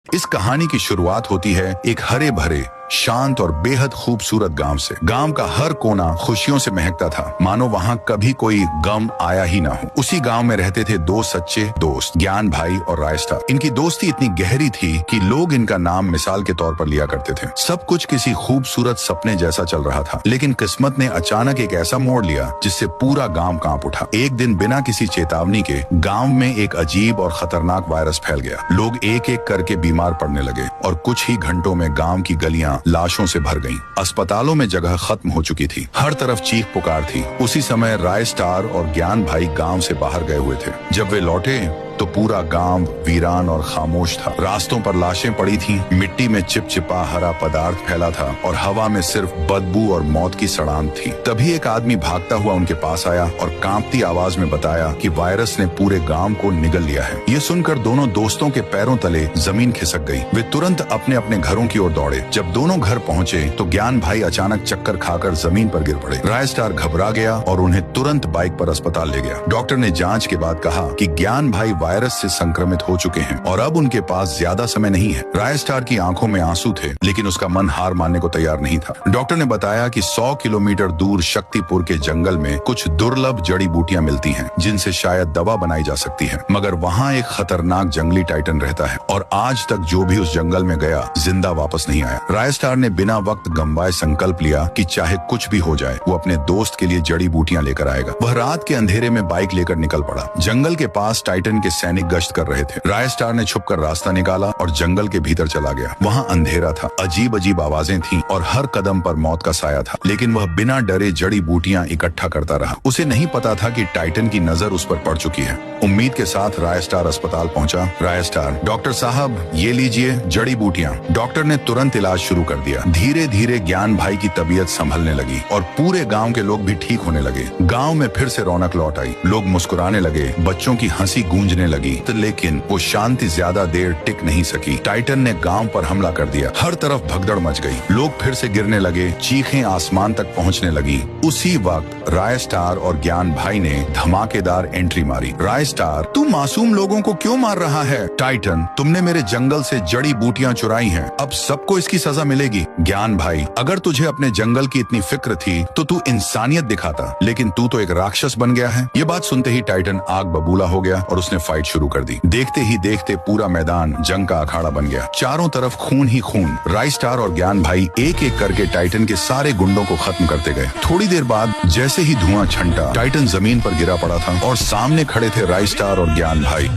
इस कहानी की शुरुआत होती है एक हरे भरे, शांत और बेहद खूबसूरत गांव से। गांव का हर कोना खुशियों से महकता था, मानो वहां कभी कोई गम आया ही ना हो। उसी गांव में रहते थे दो सच्चे दोस्त, ज्ञान भाई और रायस्टार। इनकी दोस्ती इतनी गहरी थी कि लोग इनका नाम मिसाल के तौर पर लिया करते थे। सब कुछ किसी खूबसूरत सपने जैसा चल रहा था, लेकिन किस्मत ने अचानक एक ऐसा मोड़ लिया जिससे पूरा गांव कांप उठा। एक दिन बिना किसी चेतावनी के गांव में एक अजीब और खतरनाक वायरस फैल गया। लोग एक एक करके बीमार पड़ने लगे और कुछ ही घंटों में गांव की गलियां लाशों से भर गईं। अस्पतालों में जगह खत्म हो चुकी थी, हर तरफ चीख पुकार थी। उसी समय रायस्टार और ज्ञान भाई गांव से बाहर गए हुए थे। जब वे लौटे तो पूरा गांव वीरान और खामोश था। रास्तों पर लाशें पड़ी थीं, मिट्टी में चिपचिपा हरा पदार्थ फैला था और हवा में सिर्फ बदबू और मौत की सड़ांध थी। तभी एक आदमी भागता हुआ उनके पास आया और कांपती आवाज में बताया कि वायरस ने पूरे गांव को निगल लिया है। ये सुनकर दोनों दोस्तों के पैरों तले जमीन खिसक गई। वे तुरंत अपने अपने घरों की ओर दौड़े। जब दोनों घर पहुंचे तो ज्ञान भाई अचानक चक्कर खाकर जमीन पर गिर पड़े। रायस्टार घबरा गया और उन्हें तुरंत बाइक पर अस्पताल ले गया। डॉक्टर ने जांच के बाद कहा कि ज्ञान भाई वायरस से संक्रमित हो चुके हैं और अब उनके पास ज्यादा समय नहीं है। रायस्टार की आंखों में आंसू थे, लेकिन उसका मन हार मानने को तैयार नहीं था। डॉक्टर ने बताया कि 100 किलोमीटर दूर शक्तिपुर के जंगल में कुछ दुर्लभ जड़ी बूटियां मिलती हैं, जिनसे शायद दवा बनाई जा सकती है। मगर वहाँ एक खतरनाक जंगली टाइटन रहता है और आज तक जो भी उस जंगल में गया जिंदा वापस नहीं आया। रायस्टार ने बिना वक्त गंवाए संकल्प लिया कि चाहे कुछ भी हो जाए वो अपने दोस्त के लिए जड़ी बूटियां लेकर आएगा। वह रात के अंधेरे में बाइक लेकर निकल पड़ा। जंगल के पास टाइटन के सैनिक गश्त कर रहे थे। रायस्टार ने छुपकर रास्ता निकाला और जंगल के भीतर चला गया। वहाँ अंधेरा था, अजीब अजीब आवाजें थीं और हर कदम पर मौत का साया था, लेकिन वह बिना डरे जड़ी बूटियां इकट्ठा करता रहा। उसे नहीं पता था कि टाइटन की नजर उस पर पड़ चुकी है। उम्मीद के साथ रायस्टार अस्पताल पहुंचा। रायस्टार, डॉक्टर साहब ये लीजिए जड़ी बूटियां। डॉक्टर ने तुरंत इलाज शुरू कर दिया। धीरे धीरे ज्ञान भाई की तबीयत संभलने लगी और पूरे गांव के लोग भी ठीक होने लगे। गांव में फिर से रौनक लौट आई। लोग मुस्कुराने लगे, बच्चों की हंसी गूंजने लगी। लेकिन वो शांति ज्यादा देर टिक नहीं सकी। टाइटन ने गांव पर हमला कर दिया। हर तरफ भगदड़ मच गई। लोग फिर से गिरने लगे, चीखें आसमान तक पहुंचने लगी। उसी वक्त रायस्टार और ज्ञान भाई ने धमाकेदार एंट्री मारी। रायस्टार, तू मासूम लोगों को क्यों मार रहा है? टाइटन, तुमने मेरे जंगल से जड़ी बूटियां चुराई हैं, अब सबको इसकी सजा मिलेगी। ज्ञान भाई, अगर तुझे अपने जंगल की इतनी फिक्र थी तो तू इंसानियत दिखाता, लेकिन तू तो एक राक्षस बन गया है। ये बात सुनते ही टाइटन आग बबूला हो गया और उसने फाइट शुरू कर दी। देखते ही देखते पूरा मैदान जंग का अखाड़ा बन गया। चारों तरफ खून ही खून। रायस्टार और ज्ञान भाई एक एक करके टाइटन के सारे गुंडों को खत्म करते गए। थोड़ी देर बाद जैसे ही धुआं छंटा, टाइटन जमीन पर गिरा पड़ा था और सामने खड़े थे रायस्टार और ज्ञान भाई।